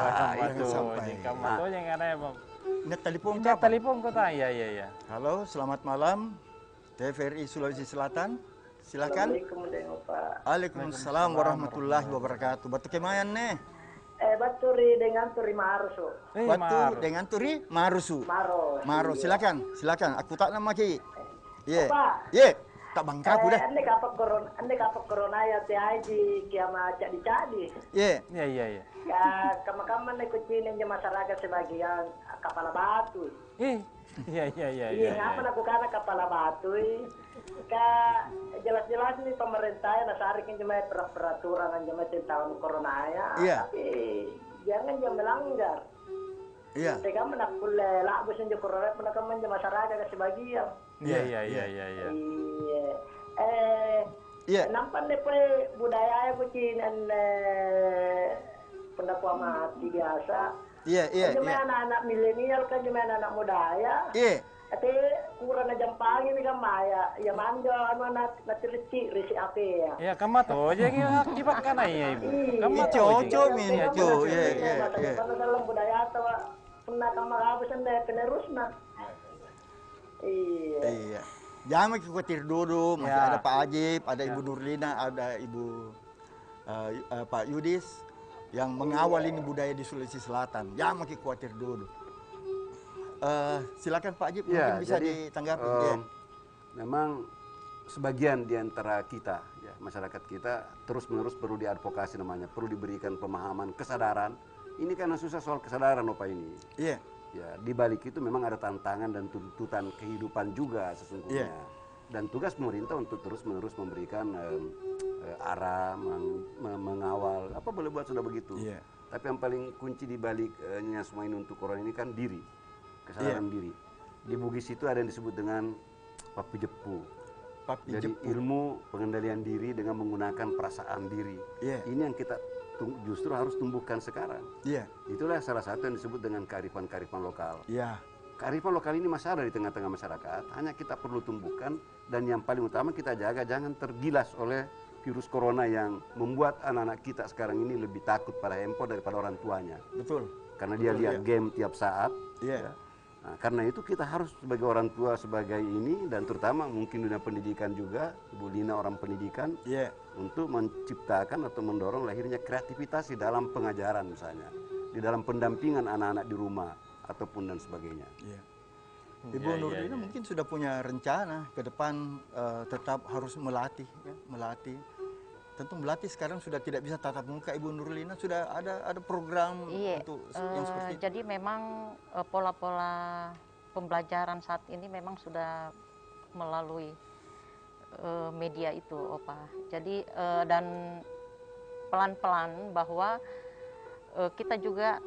Net telepon kota, iya. Halo, selamat malam. TVRI Sulawesi Selatan. Silakan. Waalaikumsalam warahmatullahi wabarakatuh. Batu kemayan nih. Baturi dengan turi marusu. Batu dengan turi marusu. Maro, silakan. Aku tak nama ki. Tak bangka aku dah. Ande kapak corona ya teh haji kiama cadi. Iya. Ya, kama-kama nek kucinin je masyarakat sebagian kepala batu. Iya. Ngapa nak kukana kepala batu? Jelas-jelas nih pemerintah ya nasarikin cuma peraturan cuma tentang corona ya. Tapi jangan jangan melanggar. Mereka menak kulle lah bukan je corona mereka menje masyarakat sebagian. Nampak nih budaya kucing pendapat mati biasa. Cuma anak-anak milenial kan cuma anak muda ya. Ate kurang jam pagi ni kan maya, ya manja anak terlecik risi ape ya. Ya kamu tuh jadi akibat kan ya ibu. Kamu Coco minco, Karena dalam budaya atau pernah kamu habis anda penerusna. Iya. Jangan khawatir dulu, masih ada Pak Ajib, ada Ibu Nurlina, ada Ibu Pak Yudis yang mengawal ini budaya di Sulawesi Selatan. Jangan makin khawatir dulu. Silakan Pak Ajib, mungkin bisa ditanggapi. Memang sebagian di antara kita, ya, masyarakat kita terus-menerus perlu diadvokasi namanya, perlu diberikan pemahaman, kesadaran. Ini karena susah soal kesadaran Opa ini. Ya, di balik itu memang ada tantangan dan tuntutan kehidupan juga sesungguhnya. Dan tugas pemerintah untuk terus-menerus memberikan arah, mengawal, apa boleh buat sudah begitu. Tapi yang paling kunci di baliknya semua ini untuk corona ini kan diri, kesadaran diri. Di Bugis itu ada yang disebut dengan Papi Jepu. Jadi ilmu pengendalian diri dengan menggunakan perasaan diri. Ini yang kita justru harus tumbuhkan sekarang. Itulah salah satu yang disebut dengan kearifan-kearifan lokal. Kearifan lokal ini masih ada di tengah-tengah masyarakat, hanya kita perlu tumbuhkan, dan yang paling utama kita jaga jangan tergilas oleh virus corona yang membuat anak-anak kita sekarang ini lebih takut pada handphone daripada orang tuanya. Betul. Karena dia lihat game tiap saat. Ya. Nah, karena itu kita harus sebagai orang tua sebagai ini, dan terutama mungkin dunia pendidikan juga, Ibu Lina orang pendidikan, untuk menciptakan atau mendorong lahirnya kreativitas di dalam pengajaran misalnya, di dalam pendampingan anak-anak di rumah ataupun dan sebagainya. Ibu Nurlina mungkin sudah punya rencana ke depan tetap harus melatih, melatih. Tentu melatih sekarang sudah tidak bisa tatap muka. Ibu Nurlina sudah ada program untuk yang seperti itu. Jadi memang pola-pola pembelajaran saat ini memang sudah melalui media itu, Opa. Jadi dan pelan-pelan bahwa kita juga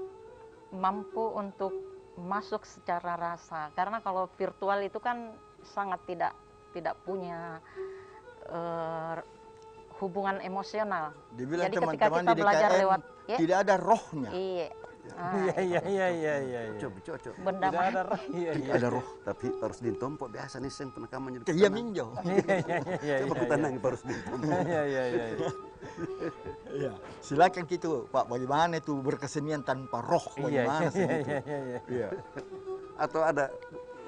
mampu untuk masuk secara rasa, karena kalau virtual itu kan sangat tidak punya hubungan emosional. Dibilang jadi teman-teman ketika kita di belajar DKM lewat tidak ada rohnya. Iya. Cocok. Benda Tidak ada roh. Tapi harus ditompok biasa nih sen penekamannya. Iya minjau. Coba kita nangis harus ditompok. Iya. Silakan gitu Pak, bagaimana itu berkesenian tanpa roh, bagaimana sih gitu? Iya. Atau ada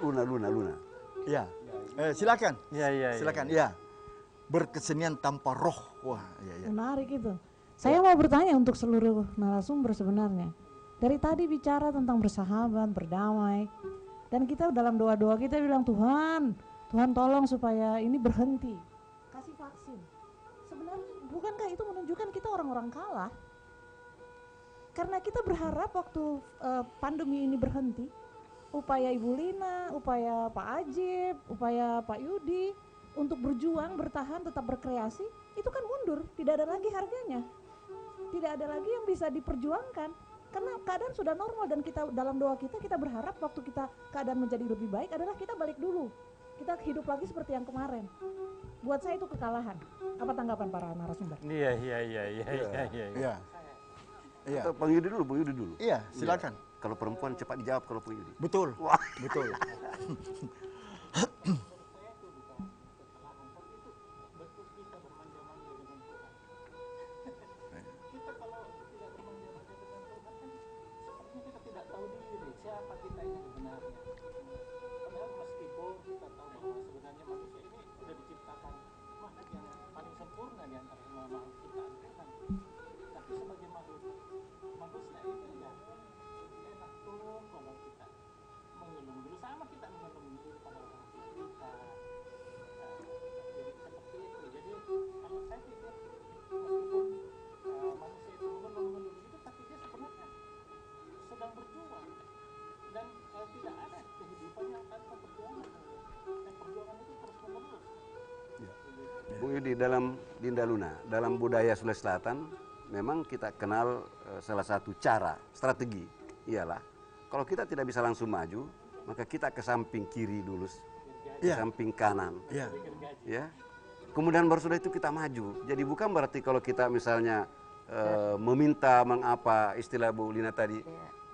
Luna. Iya. Silakan. Silakan. Iya. Ya. Berkesenian tanpa roh. Wah, iya. Menarik itu. Saya mau bertanya untuk seluruh narasumber sebenarnya. Dari tadi bicara tentang bersahabat, berdamai. Dan kita dalam doa-doa kita bilang, Tuhan tolong supaya ini berhenti. Kasih vaksin. Sebenarnya bukankah itu menunjukkan kita orang-orang kalah? Karena kita berharap waktu pandemi ini berhenti, upaya Ibu Lina, upaya Pak Ajib, upaya Pak Yudi untuk berjuang, bertahan, tetap berkreasi, itu kan mundur, tidak ada lagi harganya. Tidak ada lagi yang bisa diperjuangkan. Karena keadaan sudah normal, dan kita dalam doa kita berharap waktu kita keadaan menjadi lebih baik adalah kita balik dulu. Kita hidup lagi seperti yang kemarin. Buat saya itu kekalahan. Apa tanggapan para narasumber? Iya. Iya. Bang Yudi dulu. Iya, silakan. Kalau perempuan cepat dijawab kalau Pak Yudi. Betul. Wah. Betul. Bu Yudi, dalam Dinda Luna, dalam budaya Sulawesi Selatan, memang kita kenal salah satu cara, strategi, ialah kalau kita tidak bisa langsung maju, maka kita ke samping kiri dulu, ke samping kanan, ya. Kemudian baru sudah itu kita maju. Jadi bukan berarti kalau kita misalnya meminta mengapa istilah Bu Lina tadi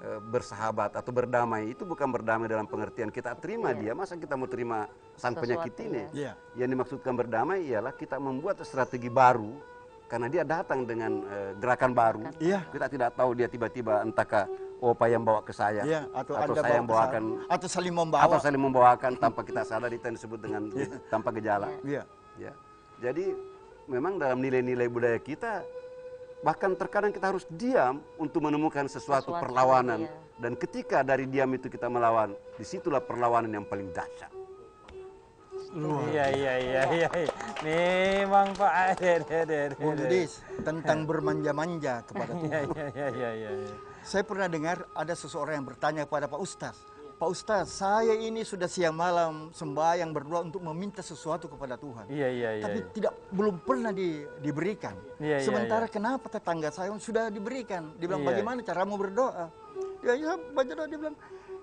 bersahabat atau berdamai, itu bukan berdamai dalam pengertian kita terima dia, masa kita mau terima sang penyakit ini. Yang dimaksudkan berdamai ialah kita membuat strategi baru karena dia datang dengan gerakan baru. Kita tidak tahu dia tiba-tiba entahkah opa yang bawa ke saya, atau saya yang bawakan, atau saling membawakan tanpa kita sadar, itu yang disebut dengan tanpa gejala. Ya. Jadi memang dalam nilai-nilai budaya kita, bahkan terkadang kita harus diam untuk menemukan sesuatu perlawanan. Dan ketika dari diam itu kita melawan, disitulah perlawanan yang paling dahsyat. Iya. Memang Pak. Bung Yudis, tentang bermanja-manja kepada Tuhan. Iya. Saya pernah dengar ada seseorang yang bertanya kepada Pak Ustadz, Pak Ustadz, saya ini sudah siang malam sembahyang berdoa untuk meminta sesuatu kepada Tuhan. Iya. Tapi belum pernah diberikan. Sementara kenapa tetangga saya sudah diberikan? Dia bilang, bagaimana caramu berdoa? Ya, baca doa. Dia bilang,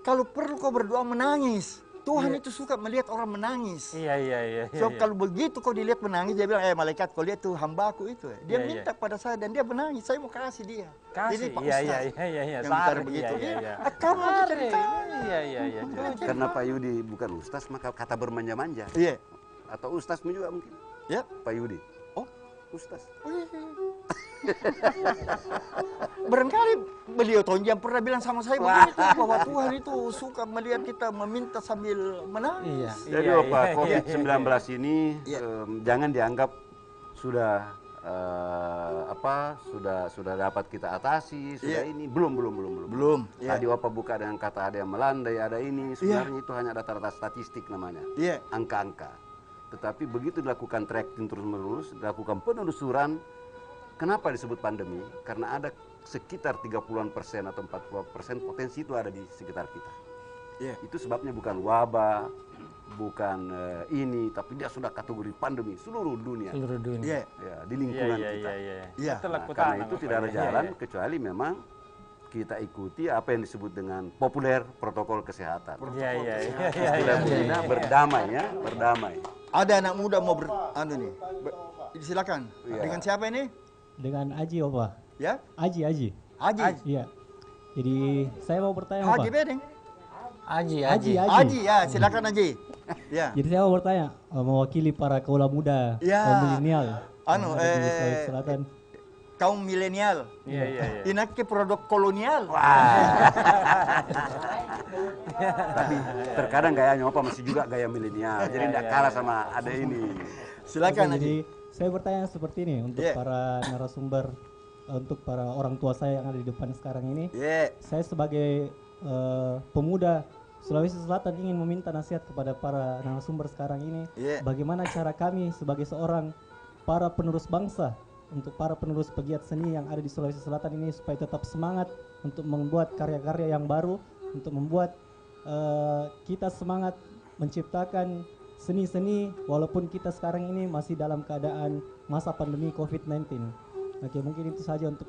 kalau perlu kau berdoa menangis. Tuhan itu suka melihat orang menangis. Iya. So kalau begitu kau dilihat menangis, dia bilang, malaikat kau lihat tuh hambaku itu. Dia minta pada saya dan dia menangis, saya mau kasih dia. Kasih, ini Pak Ustadz. Iya. Yang bicara begitu. Kamu cerita. Iya. Karena Pak Yudi bukan ustaz, maka kata bermanja-manja. Iya. Atau ustaz juga mungkin. Ya. Pak Yudi. Oh, ustaz. Barangkali beliau yang pernah bilang sama saya begitu, bahwa Tuhan itu suka melihat kita meminta sambil menangis. Jadi COVID-19 ini jangan dianggap sudah sudah dapat kita atasi, sudah ini belum. Tadi Opa buka dengan kata ada yang melandai, ada ini, sebenarnya itu hanya data-data statistik namanya, angka-angka. Tetapi begitu dilakukan tracking terus-menerus, dilakukan penelusuran. Kenapa disebut pandemi? Karena ada sekitar 30% atau 40% potensi itu ada di sekitar kita. Itu sebabnya bukan wabah, bukan ini, tapi dia sudah kategori pandemi seluruh dunia. Ya, di lingkungan kita. Karena itu tidak ada jalan kecuali memang kita ikuti apa yang disebut dengan populer protokol kesehatan. Istilah berdamai ya, berdamai. Ada anak muda mau silakan. Dengan siapa ini? Dengan Aji, Opa. Ya? Aji. Iya. Jadi saya mau bertanya, Opa. Haji Bedeng. Aji, ya, silakan Aji. Ya. Jadi saya mau bertanya, mewakili para kaula muda, kaum milenial. Selatan. Kaum milenial. Iya. Inake produk kolonial. Tapi terkadang gayanya Opa masih juga gaya milenial. Jadi tidak kalah sama ada ini. Silakan Aji. Saya bertanya seperti ini untuk para narasumber, untuk para orang tua saya yang ada di depan sekarang ini. Saya sebagai pemuda Sulawesi Selatan ingin meminta nasihat kepada para narasumber sekarang ini. Bagaimana cara kami sebagai seorang para penerus bangsa, untuk para penerus pegiat seni yang ada di Sulawesi Selatan ini supaya tetap semangat untuk membuat karya-karya yang baru, untuk membuat kita semangat menciptakan seni-seni walaupun kita sekarang ini masih dalam keadaan masa pandemi COVID-19. Oke, mungkin itu saja untuk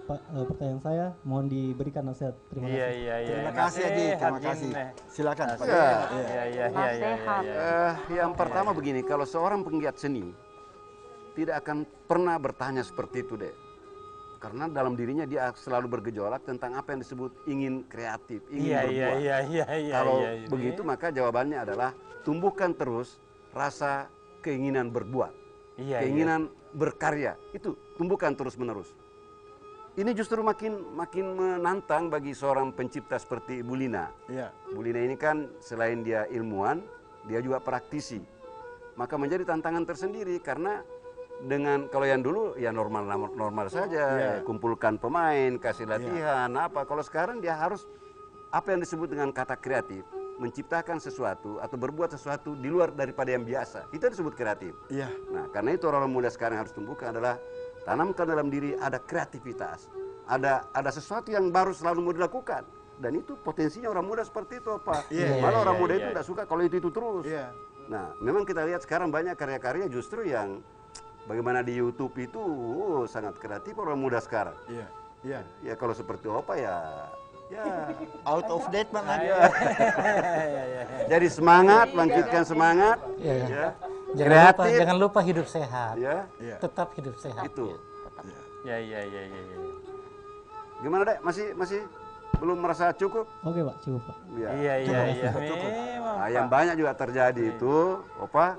pertanyaan saya. Mohon diberikan nasihat. Terima kasih. Terima kasih, Adi. Terima kasih. Silakan. Yang pertama begini, kalau seorang penggiat seni tidak akan pernah bertanya seperti itu, Dek. Karena dalam dirinya dia selalu bergejolak tentang apa yang disebut ingin kreatif, ingin berbuat. Kalau begitu maka jawabannya adalah tumbuhkan terus rasa keinginan berbuat, keinginan berkarya. Itu tumbuhkan terus-menerus. Ini justru makin menantang bagi seorang pencipta seperti Ibu Lina. Bu Lina ini kan selain dia ilmuwan, dia juga praktisi. Maka menjadi tantangan tersendiri karena dengan kalau yang dulu ya normal saja, kumpulkan pemain, kasih latihan, apa. Kalau sekarang dia harus apa yang disebut dengan kata kreatif, menciptakan sesuatu atau berbuat sesuatu di luar daripada yang biasa. Itu disebut kreatif. Nah, karena itu orang muda sekarang harus tumbuhkan adalah tanamkan dalam diri ada kreativitas, ada sesuatu yang baru selalu mau dilakukan, dan itu potensinya orang muda seperti itu, Pak. Malah orang muda itu tidak suka kalau itu terus. Nah, memang kita lihat sekarang banyak karya-karya justru yang bagaimana di YouTube itu sangat kreatif orang muda sekarang. Ya kalau seperti apa ya out of date banget. Jadi semangat, bangkitkan semangat. Jangan lupa hidup sehat. Tetap hidup sehat. Itu. Gimana, Dek? Masih belum merasa cukup? Oke, Pak, cukup, Pak. Cukup. Nah, yang banyak juga terjadi itu, Opa,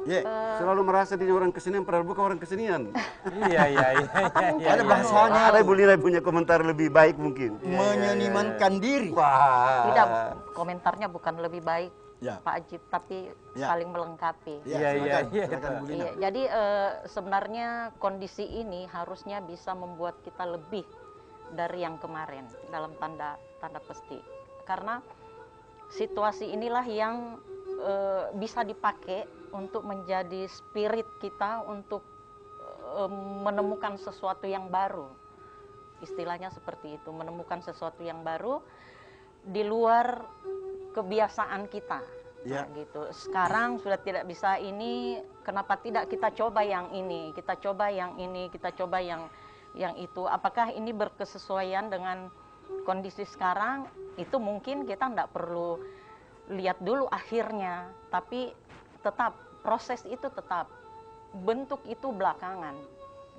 selalu merasa diri orang kesenian padahal bukan orang kesenian. Ada bahasanya. Ada Ibu Lina punya komentar lebih baik mungkin. Menyenimankan diri. Tidak, komentarnya bukan lebih baik, Pak Ajib, tapi saling melengkapi. Jadi sebenarnya kondisi ini harusnya bisa membuat kita lebih dari yang kemarin dalam tanda petik, karena situasi inilah yang bisa dipakai untuk menjadi spirit kita untuk menemukan sesuatu yang baru, istilahnya seperti itu, menemukan sesuatu yang baru di luar kebiasaan kita. Nah, gitu. Sekarang sudah tidak bisa ini, kenapa tidak kita coba yang ini, kita coba yang ini, kita coba yang itu. Apakah ini berkesesuaian dengan kondisi sekarang? Itu mungkin kita tidak perlu lihat dulu akhirnya, tapi tetap proses itu tetap, bentuk itu belakangan,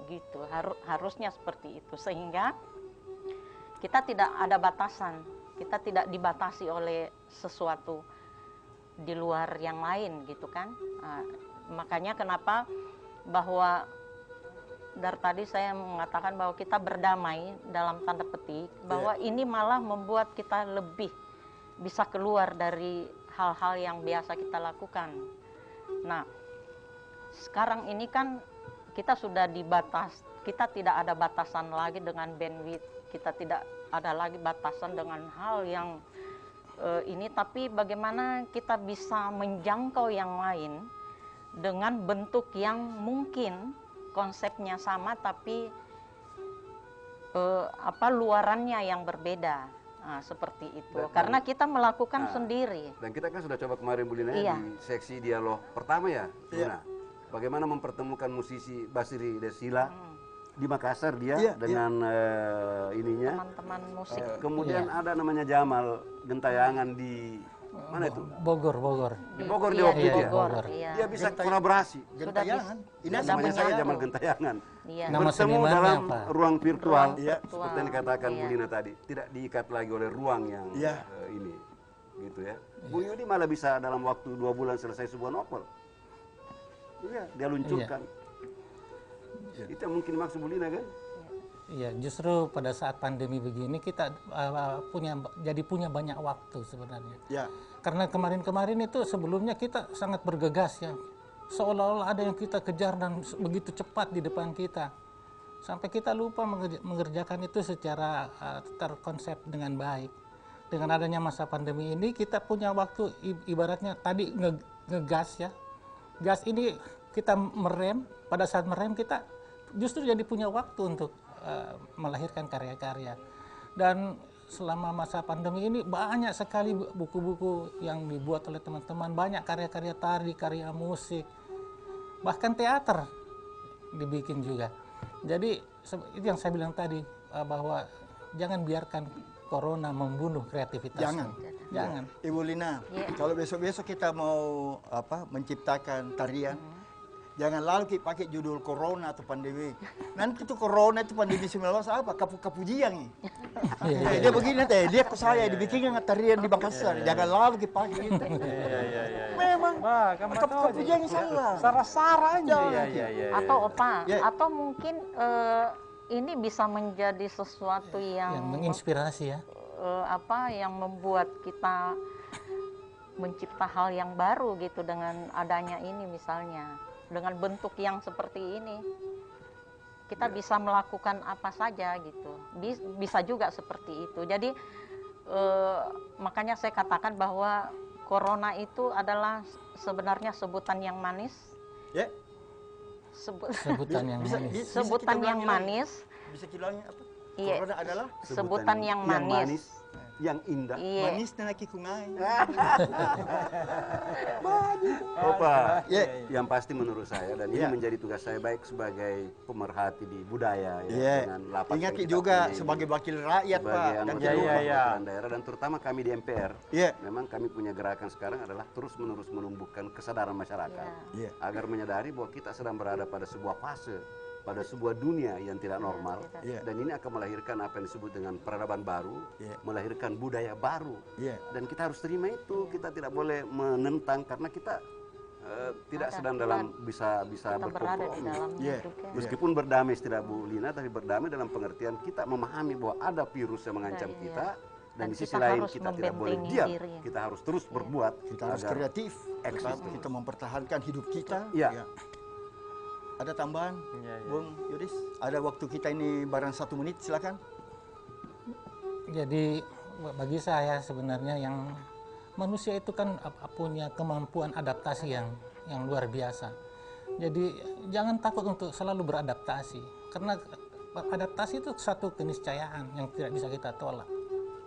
gitu. Harusnya seperti itu, sehingga kita tidak ada batasan, kita tidak dibatasi oleh sesuatu di luar yang lain, gitu kan. Makanya kenapa bahwa dari tadi saya mengatakan bahwa kita berdamai dalam tanda petik, bahwa ini malah membuat kita lebih bisa keluar dari hal-hal yang biasa kita lakukan. Nah, sekarang ini kan kita sudah dibatas, kita tidak ada batasan lagi dengan bandwidth, kita tidak ada lagi batasan dengan hal yang ini, tapi bagaimana kita bisa menjangkau yang lain dengan bentuk yang mungkin konsepnya sama tapi luarannya yang berbeda. Nah, seperti itu. Karena kita melakukan sendiri. Dan kita kan sudah coba kemarin Bu Lina di seksi dialog pertama ya. Bagaimana mempertemukan musisi Basri Desila di Makassar dia dengan ininya teman-teman musik. Kemudian ada namanya Jamal Gentayangan di mana itu? Bogor. Di Bogor dia waktu itu ya. Dia bisa kolaborasi. Gentayangan. Ini namanya saya Jamal Gentayangan. Nama Bertemu senimannya dalam apa? ruang virtual, seperti yang dikatakan Bu Lina tadi, tidak diikat lagi oleh ruang yang ini, gitu ya. Bu Yudi malah bisa dalam waktu 2 bulan selesai sebuah novel. Dia luncurkan. Itu yang mungkin maksud Bu Lina kan? Iya, justru pada saat pandemi begini kita punya banyak waktu sebenarnya. Karena kemarin-kemarin itu sebelumnya kita sangat bergegas ya. Seolah-olah ada yang kita kejar dan begitu cepat di depan kita. Sampai kita lupa mengerjakan itu secara terkonsep dengan baik. Dengan adanya masa pandemi ini kita punya waktu, ibaratnya tadi ngegas ya. Gas ini kita merem, pada saat merem kita justru jadi punya waktu untuk melahirkan karya-karya. Dan selama masa pandemi ini banyak sekali buku-buku yang dibuat oleh teman-teman, banyak karya-karya tari, karya musik, bahkan teater dibikin juga. Jadi itu yang saya bilang tadi, bahwa jangan biarkan corona membunuh kreativitas. Jangan. Ibu Lina, kalau besok-besok kita mau menciptakan tarian, Jangan lalu kita pakai judul corona atau pandemi. Nanti tuh corona itu pandemi 19 apa? Kapu-kapu jiang. Dia begini teh, dia ke saya dibikin tarian di Makassar. Jangan lalu kita pakai gitu. Memang kapu-kapu jiang salah. Sara-sara aja. Atau Opa, atau mungkin ini bisa menjadi sesuatu yang menginspirasi ya. Yang membuat kita mencipta hal yang baru gitu dengan adanya ini misalnya. Dengan bentuk yang seperti ini, kita bisa melakukan apa saja gitu. Bisa juga seperti itu. Jadi makanya saya katakan bahwa corona itu adalah sebenarnya sebutan yang manis. Sebutan yang manis. Sebutan yang manis. Bisa kilangnya apa? Iya. Corona adalah sebutan yang manis. Yang indah. Manis dan laki kungai. Opa, yang pasti menurut saya, dan ini menjadi tugas saya baik sebagai pemerhati di budaya dengan lapas. Ingat juga sebagai wakil rakyat, Pak, dan perwakilan daerah, dan terutama kami di MPR. Memang kami punya gerakan sekarang adalah terus-menerus menumbuhkan kesadaran masyarakat agar menyadari bahwa kita sedang berada pada sebuah fase, pada sebuah dunia yang tidak normal, dan ini akan melahirkan apa yang disebut dengan peradaban baru, melahirkan budaya baru, dan kita harus terima itu. Kita tidak boleh menentang karena kita tidak sedang dalam bisa berkompromi. Meskipun berdamai tidak Bu Lina, tapi berdamai dalam pengertian kita memahami bahwa ada virus yang mengancam kita, dan di sisi lain kita tidak boleh diam. Kita harus terus berbuat. Kita harus kreatif. Kita mempertahankan hidup kita. Ada tambahan, Bung Yudis? Ada waktu kita ini barang 1 menit, silakan. Jadi bagi saya sebenarnya yang manusia itu kan punya kemampuan adaptasi yang luar biasa. Jadi jangan takut untuk selalu beradaptasi, karena adaptasi itu satu keniscayaan yang tidak bisa kita tolak.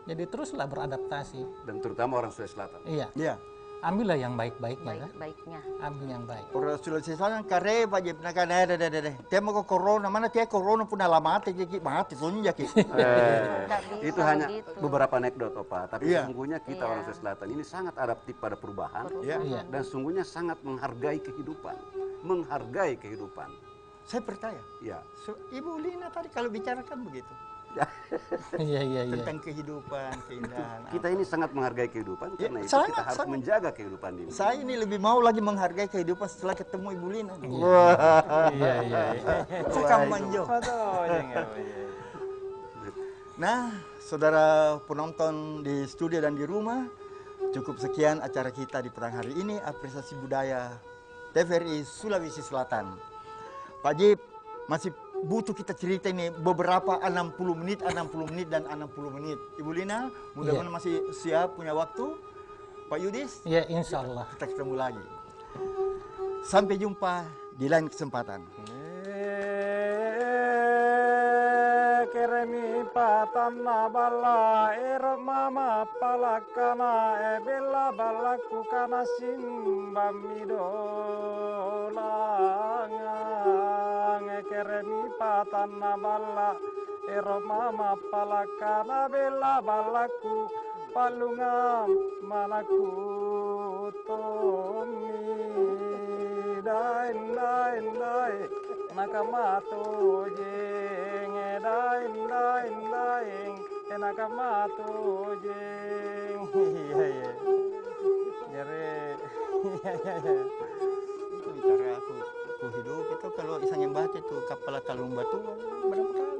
Jadi teruslah beradaptasi. Dan terutama orang Sulawesi Selatan. Iya. Ambillah yang baik-baiknya. Baik-baiknya. Ambil yang baik. Orang Sulawesi Selatan kare wajib nak ada. Tema ko corona mana dia corona pun alamat mati soalnya ki. Itu hanya beberapa anekdot, Opa. Tapi sesungguhnya kita orang Sulawesi Selatan ini sangat adaptif pada perubahan, dan sesungguhnya sangat menghargai kehidupan, Saya percaya. Ibu Lina tadi kalau bicarakan begitu. Tentang kehidupan, keindahan. Kita ini sangat menghargai kehidupan, karena itu kita harus menjaga kehidupan ini. Saya ini lebih mau lagi menghargai kehidupan setelah ketemu Ibu Lina. Nah, saudara penonton di studio dan di rumah, cukup sekian acara kita di petang hari ini, apresiasi budaya TVRI Sulawesi Selatan. Pak Jip, masih butuh kita cerita ini beberapa 60 menit dan 60 menit. Ibu Lina, mudah-mudahan masih siap punya waktu. Pak Yudis? Ya, insya Allah. Kita ketemu lagi. Sampai jumpa di lain kesempatan. Keremi patanna balla mama palakana bella balaku kana simba midolanga keremi patanna balla mama palakana bella balaku palunga manaku tomi dai nakamato jeng daing nakamato jeng Jare itu bicara aku hidup itu kalau isang yang baca itu kapal talung batu berapa kali